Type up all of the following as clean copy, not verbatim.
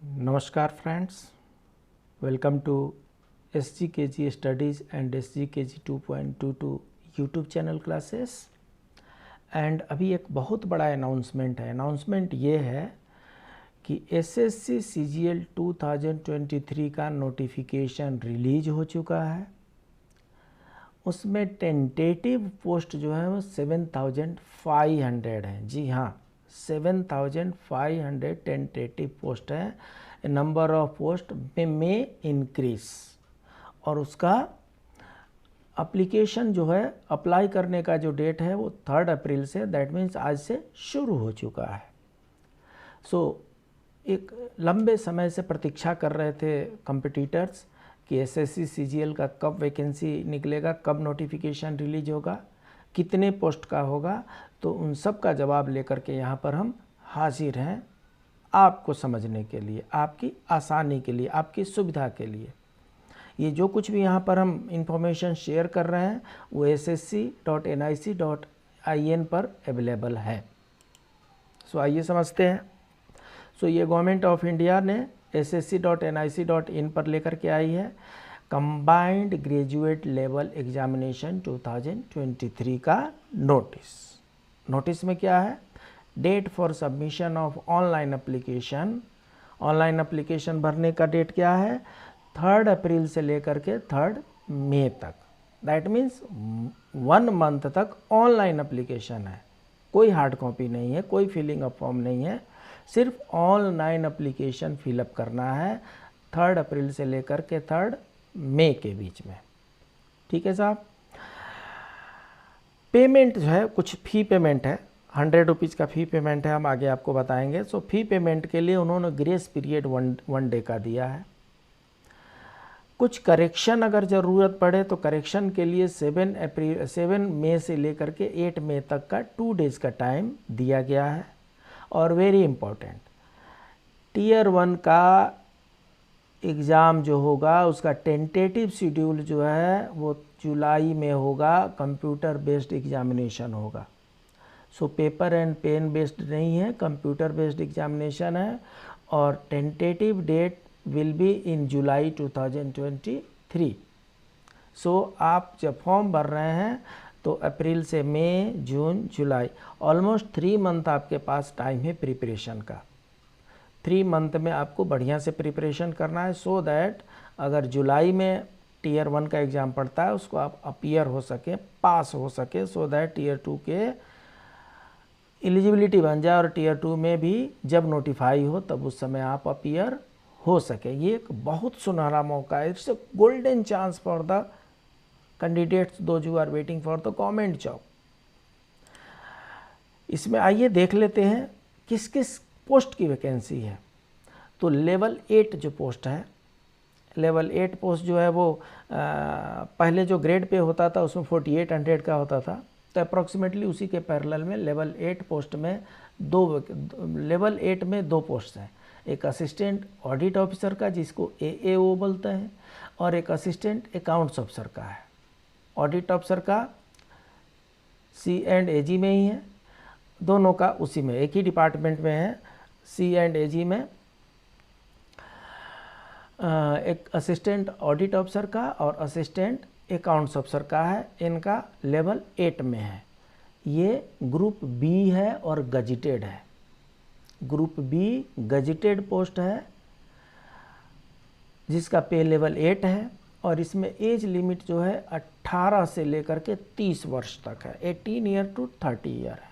Namaskar friends, welcome to SGKG Studies and SGKG 2.22 YouTube channel classes. And अभी एक बहुत बड़ा अनाउंसमेंट है। अनाउंसमेंट ये है कि SSC CGL 2023 का नोटिफिकेशन रिलीज हो चुका है। उसमें टेंटेटिव पोस्ट जो है वो 7,500 है। जी हाँ, 7,500 टेंटेटिव पोस्ट है। नंबर ऑफ पोस्ट में इंक्रीज, और उसका एप्लीकेशन जो है, अप्लाई करने का जो डेट है वो 3 अप्रैल से, दैट मीन्स आज से शुरू हो चुका है। एक लंबे समय से प्रतीक्षा कर रहे थे कॉम्पिटिटर्स कि SSC CGL का कब वैकेंसी निकलेगा, कब नोटिफिकेशन रिलीज होगा, कितने पोस्ट का होगा। तो उन सब का जवाब लेकर के यहाँ पर हम हाजिर हैं, आपको समझने के लिए, आपकी आसानी के लिए, आपकी सुविधा के लिए। ये जो कुछ भी यहाँ पर हम इंफॉर्मेशन शेयर कर रहे हैं वो ssc.nic.in पर अवेलेबल है। आइए समझते हैं। ये गवर्नमेंट ऑफ इंडिया ने ssc.nic.in पर लेकर के आई है कंबाइंड ग्रेजुएट लेवल एग्जामिनेशन 2023 का नोटिस में क्या है? Date for submission of online application. Online application भरने का डेट क्या है? 3 अप्रैल से लेकर के 3 मई तक। दैट मीन्स 1 मंथ तक ऑनलाइन एप्लीकेशन है। कोई हार्ड कॉपी नहीं है, कोई फिलिंग अप फॉर्म नहीं है, सिर्फ ऑनलाइन एप्लीकेशन फिलअप करना है 3 अप्रैल से लेकर के 3 मई के बीच में। ठीक है साहब। पेमेंट जो है, कुछ फ़ी पेमेंट है, 100 रुपीज़ का फ़ी पेमेंट है, हम आगे आपको बताएंगे। फ़ी पेमेंट के लिए उन्होंने ग्रेस पीरियड 1 डे का दिया है। कुछ करेक्शन अगर ज़रूरत पड़े तो करेक्शन के लिए 7 मई से लेकर के 8 मई तक का 2 डेज़ का टाइम दिया गया है। और वेरी इम्पोर्टेंट, टियर 1 का एग्ज़ाम जो होगा उसका टेंटेटिव शेड्यूल जो है वो जुलाई में होगा। कंप्यूटर बेस्ड एग्जामिनेशन होगा। पेपर एंड पेन बेस्ड नहीं है, कंप्यूटर बेस्ड एग्जामिनेशन है। और tentative date will be in July 2023। आप जब फॉर्म भर रहे हैं तो अप्रैल से मई, जून, जुलाई, ऑलमोस्ट 3 मंथ आपके पास टाइम है प्रिपरेशन का। 3 मंथ में आपको बढ़िया से प्रिपरेशन करना है, सो दैट अगर जुलाई में टियर 1 का एग्ज़ाम पड़ता है उसको आप अपीयर हो सके, पास हो सके, सो दैट टियर 2 के एलिजिबिलिटी बन जाए और टियर 2 में भी जब नोटिफाई हो तब उस समय आप अपीयर हो सके। ये एक बहुत सुनहरा मौका है। It's a golden chance for the candidates those who are waiting for the government job. इसमें आइए देख लेते हैं किस किस पोस्ट की वैकेंसी है। तो लेवल 8 जो पोस्ट है, लेवल 8 पोस्ट जो है वो पहले जो ग्रेड पे होता था उसमें 4800 का होता था। तो अप्रॉक्सीमेटली उसी के पैरेलल में लेवल 8 पोस्ट में लेवल 8 में 2 पोस्ट हैं। एक असिस्टेंट ऑडिट ऑफिसर का जिसको AAO बोलते हैं, और एक असिस्टेंट अकाउंट्स ऑफिसर का है। ऑडिट ऑफिसर का C&AG में ही है, दोनों का उसी में एक ही डिपार्टमेंट में है। C&AG में एक असिस्टेंट ऑडिट ऑफिसर का और असिस्टेंट अकाउंट्स ऑफिसर का है। इनका लेवल 8 में है। ये ग्रुप B है और गजिटेड है। ग्रुप B गजिटेड पोस्ट है जिसका पे लेवल 8 है। और इसमें एज लिमिट जो है 18 से लेकर के 30 वर्ष तक है। 18 ईयर टू 30 ईयर है।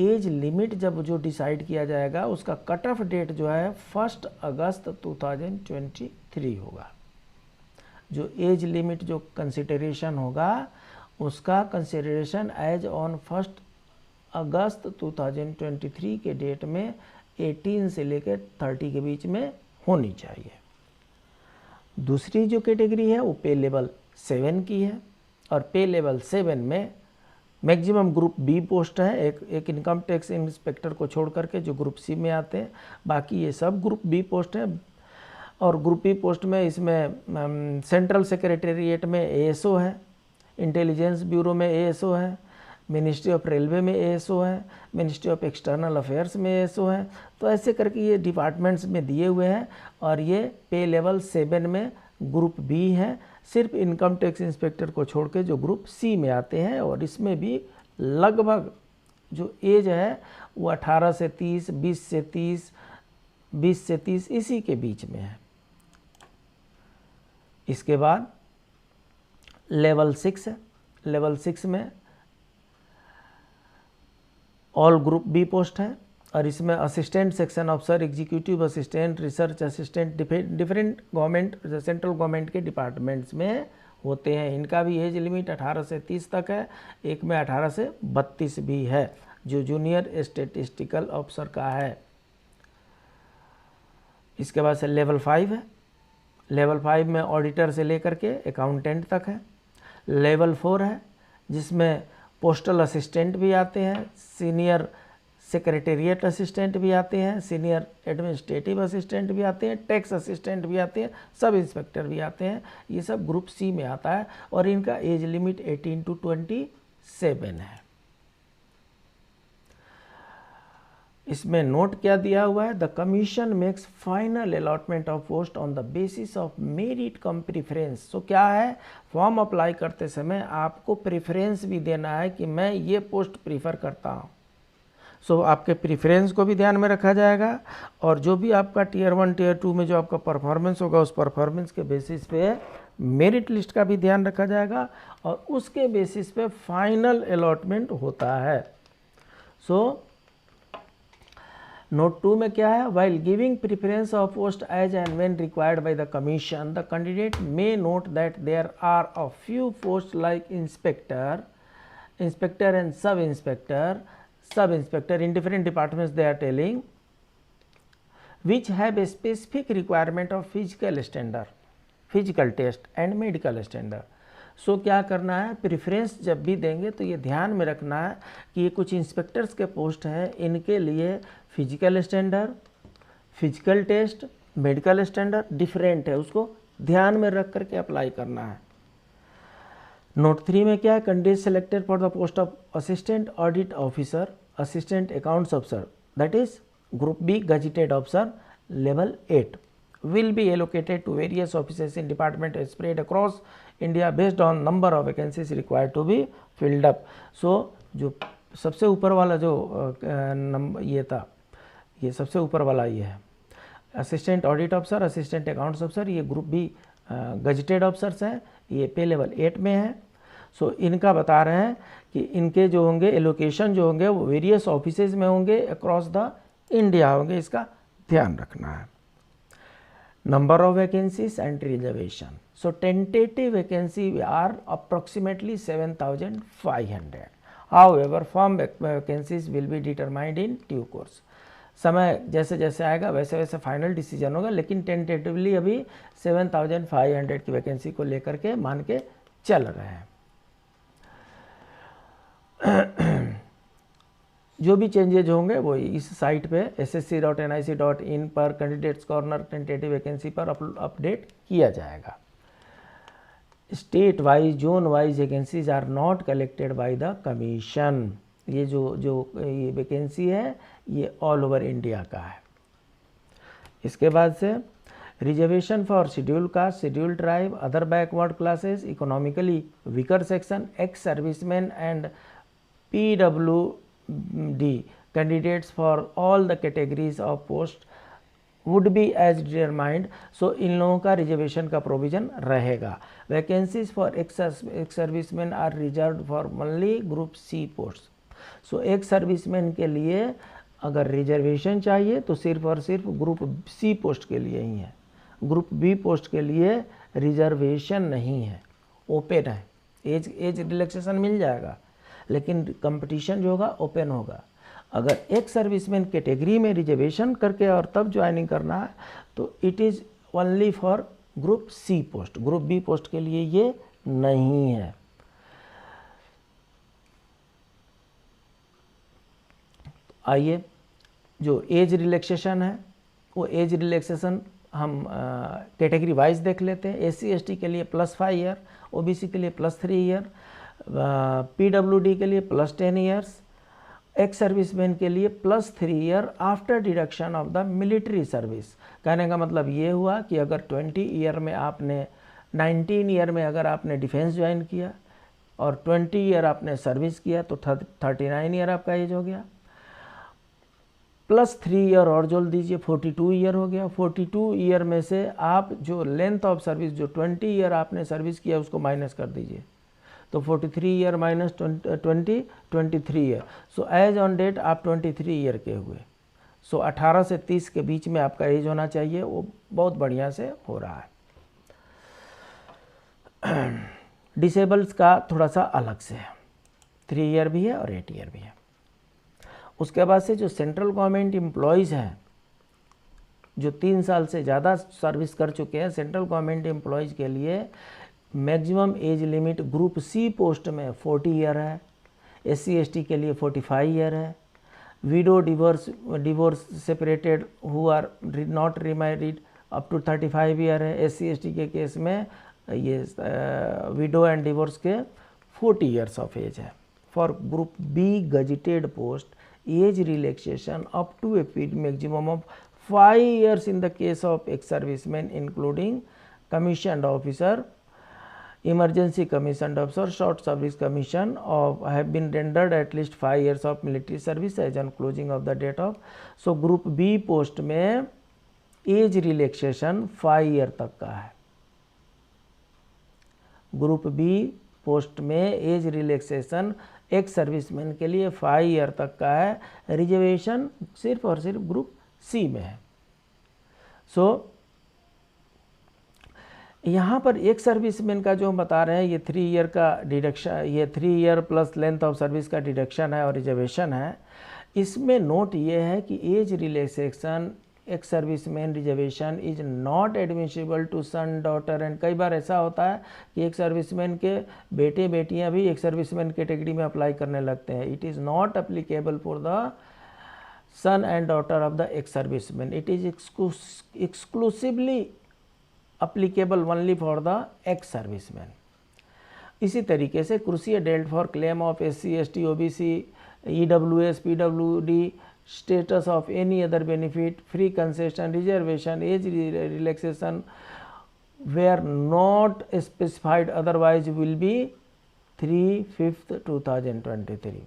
एज लिमिट जब जो डिसाइड किया जाएगा उसका कट ऑफ डेट जो है 1 अगस्त 2023 होगा। जो एज लिमिट जो कंसिडरेशन होगा उसका कंसिडरेशन एज ऑन 1 अगस्त 2023 के डेट में 18 से लेकर 30 के बीच में होनी चाहिए। दूसरी जो कैटेगरी है वो पे लेवल 7 की है। और पे लेवल 7 में मैक्सिमम ग्रुप B पोस्ट है, एक इनकम टैक्स इंस्पेक्टर को छोड़ करके जो ग्रुप C में आते हैं। बाकी ये सब ग्रुप B पोस्ट हैं। और ग्रुप B पोस्ट में इसमें सेंट्रल सेक्रेटेरिएट में ASO है, इंटेलिजेंस ब्यूरो में ASO है, मिनिस्ट्री ऑफ रेलवे में एएसओ हैं, मिनिस्ट्री ऑफ एक्सटर्नल अफेयर्स में एएसओ हैं। तो ऐसे करके ये डिपार्टमेंट्स में दिए हुए हैं और ये पे लेवल 7 में ग्रुप बी है, सिर्फ इनकम टैक्स इंस्पेक्टर को छोड़ के जो ग्रुप सी में आते हैं। और इसमें भी लगभग जो एज है वो 18 से 30, 20 से 30, 20 से 30 इसी के बीच में है। इसके बाद लेवल 6 है। लेवल 6 में ऑल ग्रुप बी पोस्ट है और इसमें assistant section officer, executive assistant, research assistant different government, central government के डिपार्टमेंट्स में होते हैं। इनका भी एज लिमिट 18 से 30 तक है। एक में 18 से 32 भी है जो जूनियर स्टैटिस्टिकल ऑफिसर का है। इसके बाद से लेवल 5 है। लेवल 5 में ऑडिटर से लेकर के अकाउंटेंट तक है। लेवल 4 है जिसमें पोस्टल असिस्टेंट भी आते हैं, सीनियर सेक्रेटेरिएट असिस्टेंट भी आते हैं, सीनियर एडमिनिस्ट्रेटिव असिस्टेंट भी आते हैं, टैक्स असिस्टेंट भी आते हैं, सब इंस्पेक्टर भी आते हैं। ये सब ग्रुप सी में आता है और इनका एज लिमिट 18 to 27 है। इसमें नोट क्या दिया हुआ है, the commission makes final allotment of post on the basis of merit come preference. तो क्या है, फॉर्म अप्लाई करते समय आपको प्रेफरेंस भी देना है कि मैं ये पोस्ट प्रीफर करता हूँ। सो आपके प्रेफरेंस को भी ध्यान में रखा जाएगा और जो भी आपका टीयर 1 टीयर 2 में जो आपका परफॉर्मेंस होगा उस परफॉर्मेंस के बेसिस पे मेरिट लिस्ट का भी ध्यान रखा जाएगा और उसके बेसिस पे फाइनल अलॉटमेंट होता है। सो नोट 2 में क्या है, while giving preference of post as and when required by the commission the candidate may note that there are a few post like inspector and sub inspector in different departments they are telling which have a specific requirement of physical test and medical standard। सो क्या करना है, preference जब भी देंगे तो ये ध्यान में रखना है कि ये कुछ इंस्पेक्टर्स के पोस्ट हैं, इनके लिए physical standard, physical test, medical standard different है, उसको ध्यान में रख करके अप्लाई करना है। नोट 3 में क्या है, candidate selected for the post of assistant audit officer, assistant accounts officer, that is group B gazetted officer level 8 will be allocated to various offices in department spread across India based on number of vacancies required to be filled up। So जो सबसे ऊपर वाला जो ये था, ये सबसे ऊपर वाला ये है assistant audit officer, assistant accounts officer, ये ग्रुप बी गजेटेड ऑफिसर्स हैं, ये पे लेवल 8 में है। सो इनका बता रहे हैं कि इनके जो होंगे एलोकेशन जो होंगे वो वेरियस ऑफिसेज में होंगे, अक्रॉस द इंडिया होंगे, इसका ध्यान रखना है। Number of vacancies and reservation. So tentative vacancy are approximately 7,500. However, firm vacancies will be determined in due course। समय जैसे जैसे आएगा वैसे वैसे फाइनल डिसीजन होगा, लेकिन टेंटेटिवली अभी 7,500 की वैकेंसी को लेकर के मान के चल रहे हैं। जो भी चेंजेज होंगे वो इस साइट पे ssc.nic.in पर कैंडिडेट्स कॉर्नर टेंटेटिव वैकेंसी पर अपडेट किया जाएगा। State wise, zone wise vacancies are not collected by the commission. ये जो ये वैकेंसी है ये ऑल ओवर इंडिया का है। इसके बाद से reservation for schedule caste, schedule tribe, other backward classes, economically weaker section, ex serviceman and PWD candidates for all the categories of post would be as determined। So इन लोगों का reservation का provision रहेगा। Vacancies for ex serviceman are reserve for only group C post. So ex serviceman के लिए अगर reservation चाहिए तो सिर्फ और सिर्फ ग्रुप सी पोस्ट के लिए ही है, ग्रुप बी पोस्ट के लिए रिजर्वेशन नहीं है, ओपन है। एज रिलैक्सेशन मिल जाएगा लेकिन कंपटीशन जो होगा ओपन होगा। अगर एक सर्विसमैन कैटेगरी में रिजर्वेशन करके और तब ज्वाइनिंग करना है तो it is only for group C post, group B post के लिए ये नहीं है। आइए जो एज रिलैक्सेशन है वो एज रिलैक्सेशन हम कैटेगरी वाइज देख लेते हैं। SC ST के लिए +5 ईयर, OBC के लिए +3 ईयर, PWD के लिए +10 ईयर्स, एक्स सर्विसमैन के लिए +3 year after deduction of the military service. कहने का मतलब ये हुआ कि अगर 20 ईयर में आपने 19 ईयर में अगर आपने डिफेंस ज्वाइन किया और 20 ईयर आपने सर्विस किया तो 39 ईयर आपका एज हो गया, +3 ईयर और जोड़ दीजिए 42 ईयर हो गया। 42 ईयर में से आप जो लेंथ ऑफ सर्विस जो 20 ईयर आपने सर्विस किया उसको माइनस कर दीजिए, तो 43 year minus 20 23 year. So age on date आप 23 ईयर के हुए। सो 18 से 30 के बीच में आपका एज होना चाहिए, वो बहुत बढ़िया से हो रहा है। डिसेबल्स का थोड़ा सा अलग से है, 3 ईयर भी है और 8 ईयर भी है। उसके बाद से जो सेंट्रल गवर्नमेंट एम्प्लॉयज़ हैं जो 3 साल से ज़्यादा सर्विस कर चुके हैं, सेंट्रल गवर्नमेंट एम्प्लॉयज़ के लिए maximum age limit group C post में 40 ईयर है, SC ST के लिए 45 ईयर है, widow divorce separated who are not remarried up to 35 year है। SC ST के केस में ये विडो एंड डिवोर्स के 40 ईयर्स ऑफ एज है। For group B gazetted post age relaxation up to a period maximum of 5 years in the case of ex serviceman including commissioned officer, emergency commissioned officer, short service commission of have been rendered at least 5 years of military service as on closing of the date of। so group B post में age relaxation 5 year तक का है। Group B post में as relaxation ex serviceman के लिए 5 year तक का है। रिजर्वेशन सिर्फ और सिर्फ ग्रुप सी में है। सो यहाँ पर एक सर्विसमैन का जो हम बता रहे हैं ये 3 ईयर का डिडक्शन, ये 3 year plus length of service का डिडक्शन है और रिजर्वेशन है। इसमें नोट ये है कि age relaxation ex serviceman reservation is not admissible to son daughter and. कई बार ऐसा होता है कि एक सर्विसमैन के बेटे बेटियां भी एक सर्विसमैन कैटेगरी में अप्लाई करने लगते हैं। It is not applicable for the son and daughter of the ex serviceman, it is exclusively applicable only for the ex serviceman। इसी तरीके से क्रूसिया डेल्ट for claim of SC ST OBC EWS PWD status of any other benefit fee concession reservation age relaxation where not specified otherwise will be 3/5/2023।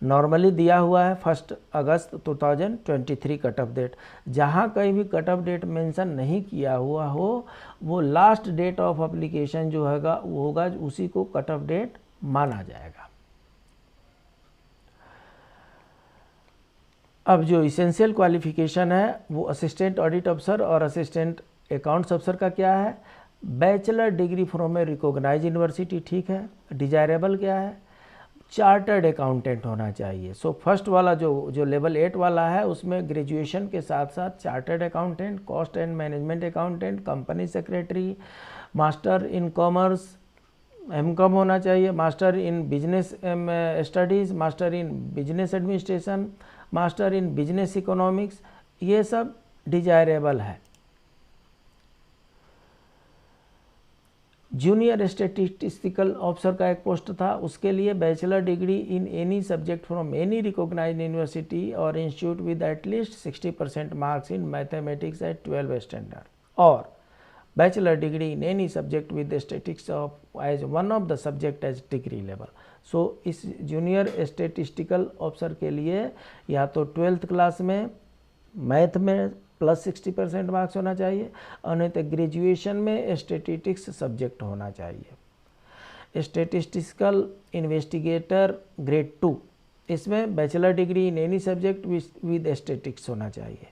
Normally दिया हुआ है 1 अगस्त 2023 cut off date. जहाँ कहीं भी कट ऑफ डेट मेंशन नहीं किया हुआ हो वो लास्ट डेट ऑफ एप्लीकेशन जो होगा वो होगा, उसी को कट ऑफ डेट माना जाएगा। अब जो इसेंशियल क्वालिफिकेशन है वो असिस्टेंट ऑडिट अफसर और असिस्टेंट अकाउंट्स अफसर का क्या है? Bachelor degree from a recognise university, ठीक है। डिजायरेबल क्या है? चार्टर्ड अकाउंटेंट होना चाहिए। सो फर्स्ट वाला जो लेवल 8 वाला है उसमें ग्रेजुएशन के साथ साथ chartered accountant, cost and management accountant, company secretary, master in commerce MCOM होना चाहिए, master in business studies, master in business administration, master in business economics, ये सब डिजायरेबल है। जूनियर स्टैटिस्टिकल ऑफिसर का एक पोस्ट था, उसके लिए bachelor degree in any subject from any recognised university और institute with at least 60% marks in mathematics at 12 standard, और bachelor degree in any subject with statistics of as one of the subject as degree level. So इस junior statistical officer के लिए या तो 12th class में math में plus 60% marks होना चाहिए और नहीं तो ग्रेजुएशन में स्टैटिस्टिक्स सब्जेक्ट होना चाहिए। स्टैटिस्टिकल इन्वेस्टिगेटर ग्रेड 2, इसमें bachelor degree in any subject with statistics होना चाहिए।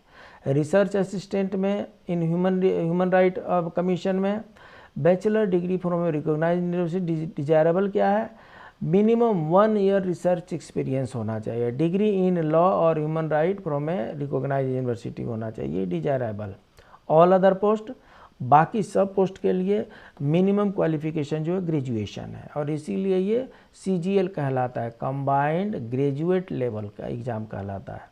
रिसर्च असिस्टेंट में इन ह्यूमन राइट कमीशन में bachelor degree from recognized university. Desirable क्या है? मिनिमम 1 ईयर रिसर्च एक्सपीरियंस होना चाहिए। डिग्री इन लॉ और human right from a recognized university होना चाहिए, डिजायरेबल। ऑल अदर पोस्ट, बाकी सब पोस्ट के लिए मिनिमम क्वालिफिकेशन जो है ग्रेजुएशन है और इसीलिए ये CGL कहलाता है, कंबाइंड ग्रेजुएट लेवल का एग्ज़ाम कहलाता है,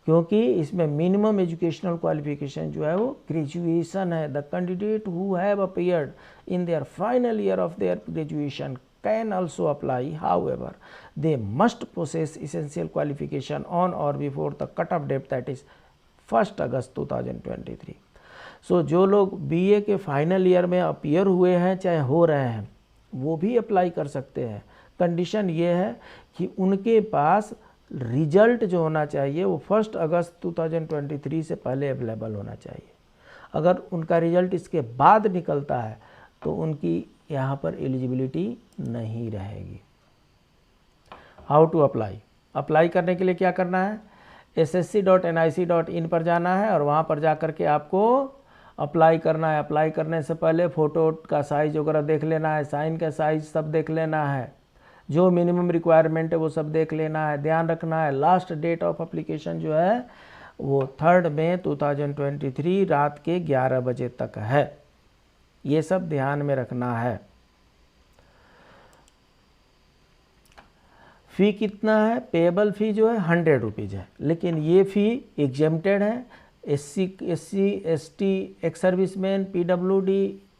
क्योंकि इसमें मिनिमम एजुकेशनल क्वालिफिकेशन जो है वो ग्रेजुएशन है। The candidate who have appeared in their final year of their graduation can also apply. However, they must possess essential qualification on or before the cut-off date, that is 1 अगस्त 2023. सो जो लोग BA के final year में appear हुए हैं चाहे हो रहे हैं वो भी अप्लाई कर सकते हैं। कंडीशन ये है कि उनके पास रिजल्ट जो होना चाहिए वो 1 अगस्त 2023 से पहले अवेलेबल होना चाहिए। अगर उनका रिजल्ट इसके बाद निकलता है तो उनकी यहाँ पर एलिजिबिलिटी नहीं रहेगी। How to apply? अप्लाई करने के लिए क्या करना है? ssc.nic.in पर जाना है और वहाँ पर जा कर के आपको अप्लाई करना है। अप्लाई करने से पहले फ़ोटो का साइज़ वगैरह देख लेना है, साइन का साइज़ सब देख लेना है, जो मिनिमम रिक्वायरमेंट है वो सब देख लेना है। ध्यान रखना है लास्ट डेट ऑफ एप्लीकेशन जो है वो 3 मई 2023 रात के 11 बजे तक है। ये सब ध्यान में रखना है। फ़ी कितना है? पेएबल फ़ी जो है 100 रुपीज़ है, लेकिन ये फ़ी एग्जेम्प्टेड है। SC ST ex serviceman PWD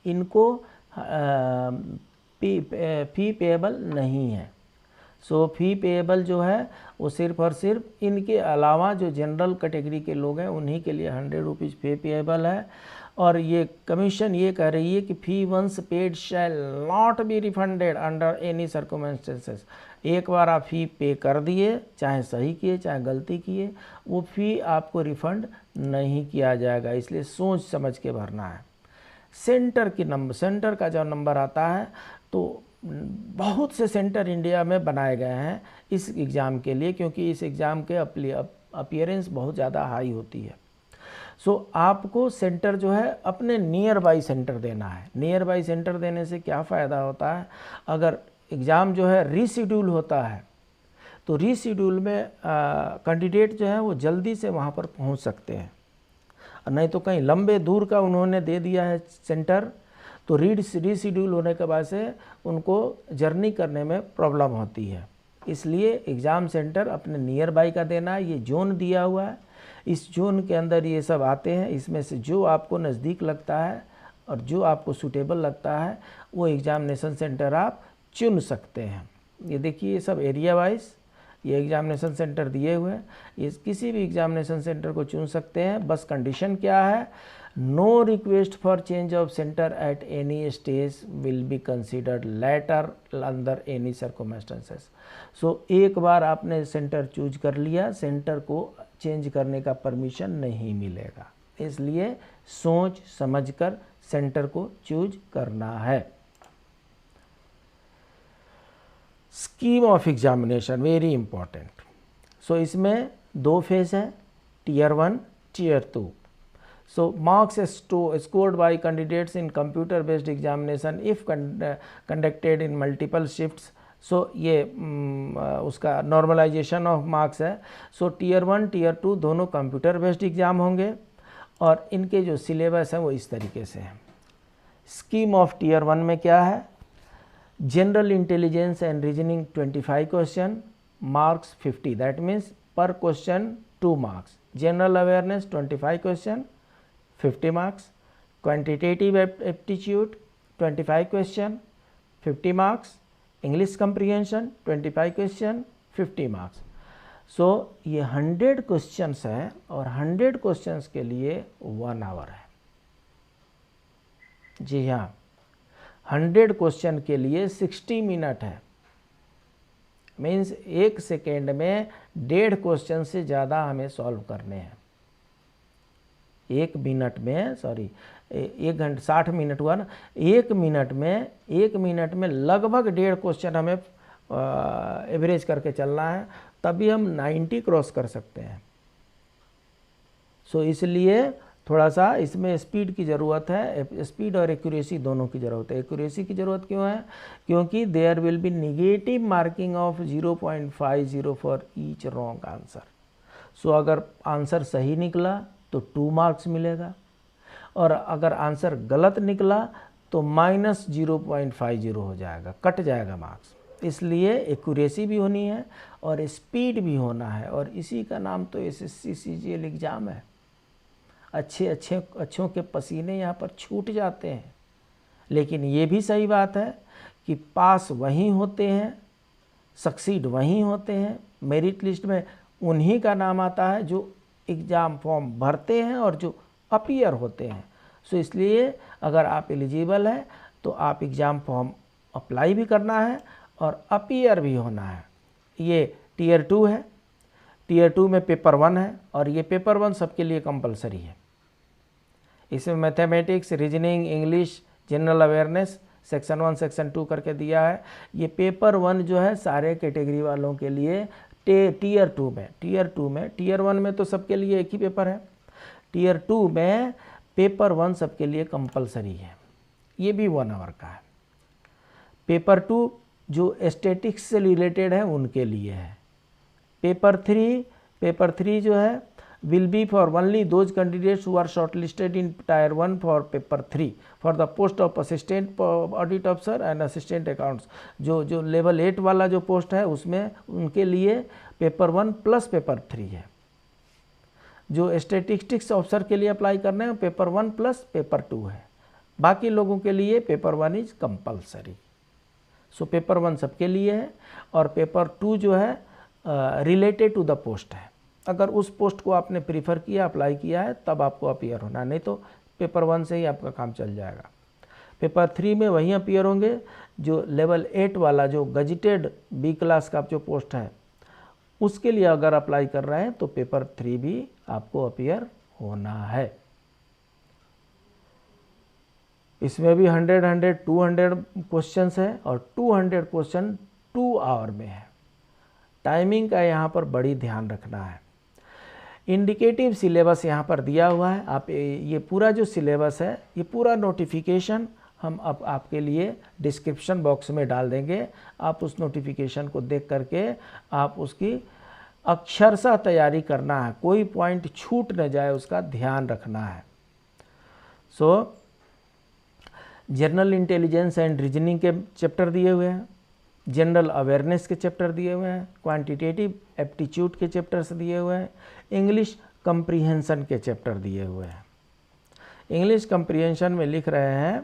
इनको फ़ी पेएबल नहीं है। सो फ़ी पेएबल जो है वो सिर्फ और सिर्फ इनके अलावा जो जनरल कैटेगरी के लोग हैं उन्हीं के लिए 100 रुपीज़ फ़ी पेएबल है। और ये कमीशन ये कह रही है कि fee once paid shall not be refunded under any circumstances. एक बार आप फ़ी पे कर दिए, चाहे सही किए चाहे गलती किए, वो फ़ी आपको रिफ़ंड नहीं किया जाएगा, इसलिए सोच समझ के भरना है। सेंटर का जो नंबर आता है तो बहुत से सेंटर इंडिया में बनाए गए हैं इस एग्ज़ाम के लिए, क्योंकि इस एग्ज़ाम के अपीयरेंस बहुत ज़्यादा हाई होती है। सो आपको सेंटर जो है अपने नियर बाई सेंटर देना है। नियर बाई सेंटर देने से क्या फ़ायदा होता है? अगर एग्ज़ाम जो है रीशेड्यूल होता है तो रीशेड्यूल में कैंडिडेट जो है वो जल्दी से वहाँ पर पहुँच सकते हैं। नहीं तो कहीं लंबे दूर का उन्होंने दे दिया है सेंटर तो रीशेड्यूल होने के बाद से उनको जर्नी करने में प्रॉब्लम होती है। इसलिए एग्ज़ाम सेंटर अपने नियर बाई का देना है। ये जोन दिया हुआ है, इस जोन के अंदर ये सब आते हैं। इसमें से जो आपको नज़दीक लगता है और जो आपको सूटेबल लगता है वो एग्ज़ामिनेशन सेंटर आप चुन सकते हैं। ये देखिए, ये सब एरिया वाइज ये एग्ज़ामिनेशन सेंटर दिए हुए हैं। इस किसी भी एग्ज़ामिनेशन सेंटर को चुन सकते हैं। बस कंडीशन क्या है? No request for change of centre at any stage will be considered later under any circumstances. So एक बार आपने सेंटर चूज कर लिया, सेंटर को चेंज करने का परमिशन नहीं मिलेगा। इसलिए सोच समझकर सेंटर को चूज करना है। Scheme of examination very important. So इसमें 2 फेज है, Tier 1, Tier 2। So marks scored by candidates in computer based examination if conducted in multiple shifts। सो ये उसका नॉर्मलाइजेशन ऑफ मार्क्स है। सो Tier 1 Tier 2 दोनों कंप्यूटर बेस्ड एग्ज़ाम होंगे और इनके जो सिलेबस है वो इस तरीके से है। स्कीम ऑफ Tier 1 में क्या है? General intelligence and reasoning 25 question, marks 50, that means per question 2 marks. General awareness 25 question 50 marks. Quantitative aptitude 25 question 50 marks. English comprehension 25 question 50 marks. So ये 100 क्वेश्चंस हैं और 100 क्वेश्चंस के लिए 1 आवर है। जी हाँ, 100 क्वेश्चन के लिए 60 मिनट है। मीन्स 1 सेकेंड में 1.5 क्वेश्चन से ज़्यादा हमें सॉल्व करने हैं। 1 मिनट में 1 घंटे 60 मिनट हुआ ना, 1 मिनट में लगभग 1.5 क्वेश्चन हमें एवरेज करके चलना है, तभी हम 90 क्रॉस कर सकते हैं। सो इसलिए थोड़ा सा इसमें स्पीड की ज़रूरत है। स्पीड और एक्यूरेसी दोनों की ज़रूरत है। एक्यूरेसी की ज़रूरत क्यों है? क्योंकि there will be negative marking of 0.50 for each wrong answer. So अगर आंसर सही निकला तो 2 मार्क्स मिलेगा और अगर आंसर गलत निकला तो -0.50 हो जाएगा, कट जाएगा मार्क्स। इसलिए एक्यूरेसी भी होनी है और स्पीड भी होना है, और इसी का नाम तो SSC CGL एग्ज़ाम है। अच्छों के पसीने यहाँ पर छूट जाते हैं। लेकिन ये भी सही बात है कि पास वहीं होते हैं, सक्सीड वहीं होते हैं, मेरिट लिस्ट में उन्हीं का नाम आता है जो एग्ज़ाम फॉर्म भरते हैं और जो अपीयर होते हैं। सो इसलिए अगर आप एलिजिबल हैं तो आप एग्ज़ाम फॉर्म अप्लाई भी करना है और अपीयर भी होना है। ये टीयर 2 है। टीयर 2 में पेपर 1 है और ये पेपर 1 सबके लिए कंपलसरी है। इसमें mathematics, reasoning, English, general awareness section 1 section 2 करके दिया है। ये पेपर 1 जो है सारे कैटेगरी वालों के लिए टीयर 2 में टीयर 1 में तो सबके लिए एक ही पेपर है, टीयर 2 में पेपर 1 सबके लिए कंपलसरी है। ये भी 1 आवर का है। पेपर 2 जो स्टैटिक्स से रिलेटेड है उनके लिए है। पेपर 3 जो है will be for only those candidates who are shortlisted in tier 1 for paper 3 for the post of assistant audit officer and assistant accounts। जो लेवल 8 वाला जो पोस्ट है उसमें उनके लिए पेपर 1 प्लस पेपर 3 है। जो स्टैटिस्टिक्स ऑफिसर के लिए अप्लाई करने हैं पेपर 1 प्लस पेपर 2 है। बाकी लोगों के लिए paper 1 is compulsory. So paper 1 सबके लिए है और पेपर 2 जो है रिलेटेड टू द पोस्ट है। अगर उस पोस्ट को आपने प्रीफर किया, अप्लाई किया है, तब आपको अपीयर होना, नहीं तो पेपर 1 से ही आपका काम चल जाएगा। पेपर 3 में वहीं अपीयर होंगे जो लेवल 8 वाला जो गजिटेड बी क्लास का जो पोस्ट है उसके लिए अगर अप्लाई कर रहे हैं तो पेपर 3 भी आपको अपीयर होना है। इसमें भी 100 200 क्वेश्चंस है और 200 क्वेश्चन 2 आवर में है। टाइमिंग का यहाँ पर बड़ी ध्यान रखना है। इंडिकेटिव सिलेबस यहाँ पर दिया हुआ है। आप ये पूरा जो सिलेबस है, ये पूरा नोटिफिकेशन हम अब आपके लिए डिस्क्रिप्शन बॉक्स में डाल देंगे। आप उस नोटिफिकेशन को देख करके आप उसकी अक्षरशः तैयारी करना है, कोई पॉइंट छूट न जाए उसका ध्यान रखना है। सो जनरल इंटेलिजेंस एंड रीजनिंग के चैप्टर दिए हुए हैं, जनरल अवेयरनेस के चैप्टर दिए हुए हैं, क्वांटिटेटिव एप्टीट्यूड के चैप्टर्स दिए हुए हैं, इंग्लिश कंप्रीहेंशन के चैप्टर दिए हुए हैं। इंग्लिश कंप्रीहेंशन में लिख रहे हैं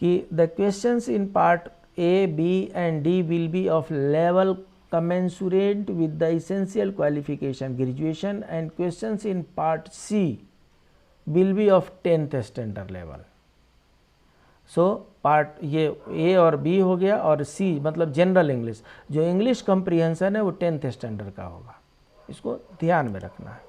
कि the questions in part A, B and D will be of level commensurate with the essential qualification graduation and questions in part C will be of 10th standard level। So part ये ए और B हो गया और सी मतलब general English, जो English comprehension है वो 10th standard का होगा। इसको ध्यान में रखना है।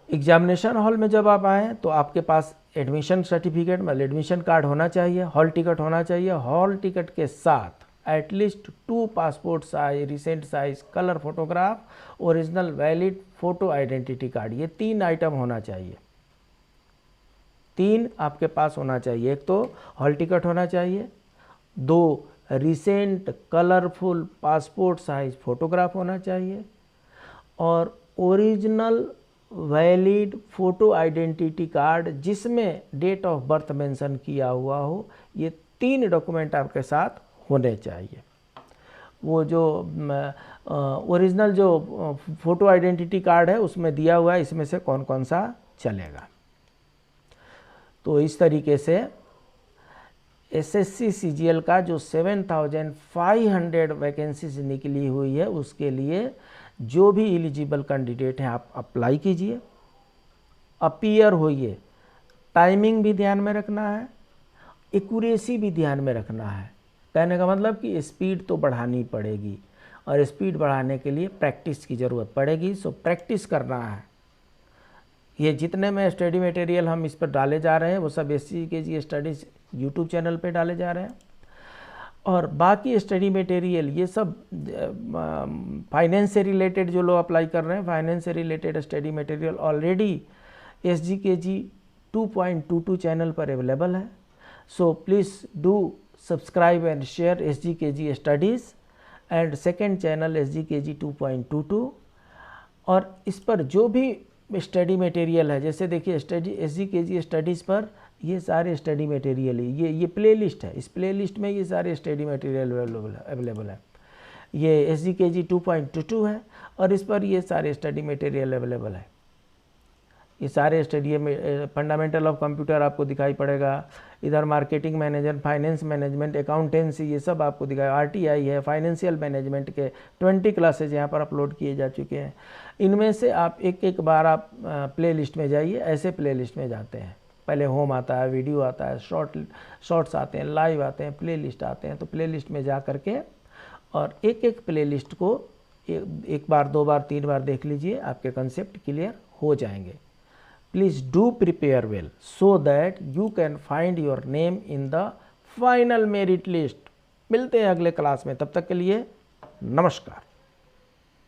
एग्जामिनेशन हॉल में जब आप आएँ तो आपके पास एडमिशन सर्टिफिकेट मतलब एडमिशन कार्ड होना चाहिए, हॉल टिकट होना चाहिए। हॉल टिकट के साथ at least 2 passport size, recent size, colour photograph, original valid photo identity card, ये 3 आइटम होना चाहिए। 3 आपके पास होना चाहिए। एक तो हॉल टिकट होना चाहिए, 2 recent colourful passport size photograph होना चाहिए और original valid photo identity card जिसमें डेट ऑफ बर्थ मेंशन किया हुआ हो। ये 3 डॉक्यूमेंट आपके साथ होने चाहिए। वो जो ओरिजिनल जो फोटो आइडेंटिटी कार्ड है उसमें दिया हुआ है इसमें से कौन कौन सा चलेगा। तो इस तरीके से एसएससी सीजीएल का जो 7500 वैकेंसीज निकली हुई है उसके लिए जो भी एलिजिबल कैंडिडेट हैं आप अप्लाई कीजिए, अपीयर होइए। टाइमिंग भी ध्यान में रखना है, एक्यूरेसी भी ध्यान में रखना है। कहने का मतलब कि स्पीड तो बढ़ानी पड़ेगी और स्पीड बढ़ाने के लिए प्रैक्टिस की ज़रूरत पड़ेगी। सो प्रैक्टिस करना है। ये जितने में स्टडी मटेरियल हम इस पर डाले जा रहे हैं वो सब SGKG स्टडीज़ यूट्यूब चैनल पे डाले जा रहे हैं और बाकी स्टडी मटेरियल ये सब फाइनेंस से रिलेटेड जो लोग अप्लाई कर रहे हैं, फाइनेंस से related study material already SGKG 2.22 channel पर अवेलेबल है। So please do subscribe and share SGKG studies and second channel SGKG 2.22। और इस पर जो भी स्टडी मटेरियल है, जैसे देखिए SGKG स्टडीज़ पर ये सारे स्टडी मटेरियल ये प्लेलिस्ट है। इस प्लेलिस्ट में ये सारे स्टडी मटेरियल अवेलेबल है। ये SGKG 2.22 है और इस पर ये सारे स्टडी मटेरियल अवेलेबल है। ये सारे स्टडी में फंडामेंटल ऑफ कंप्यूटर आपको दिखाई पड़ेगा, इधर marketing manager, finance management, accountancy, ये सब आपको दिखाएगा। आरटीआई है, फाइनेंशियल मैनेजमेंट के 20 क्लासेज यहाँ पर अपलोड किए जा चुके हैं। इनमें से आप एक एक बार आप प्ले लिस्ट में जाइए, ऐसे प्ले लिस्ट में जाते हैं। पहले होम आता है, वीडियो आता है, शॉर्ट्स आते हैं, लाइव आते हैं, प्ले लिस्ट आते हैं। तो प्ले लिस्ट में जा करके और एक एक प्ले लिस्ट को एक बार, 2 बार, 3 बार देख लीजिए, आपके कंसेप्ट क्लियर हो जाएंगे। Please do prepare well so that you can find your name in the final merit list. मिलते हैं अगले क्लास में, तब तक के लिए नमस्कार।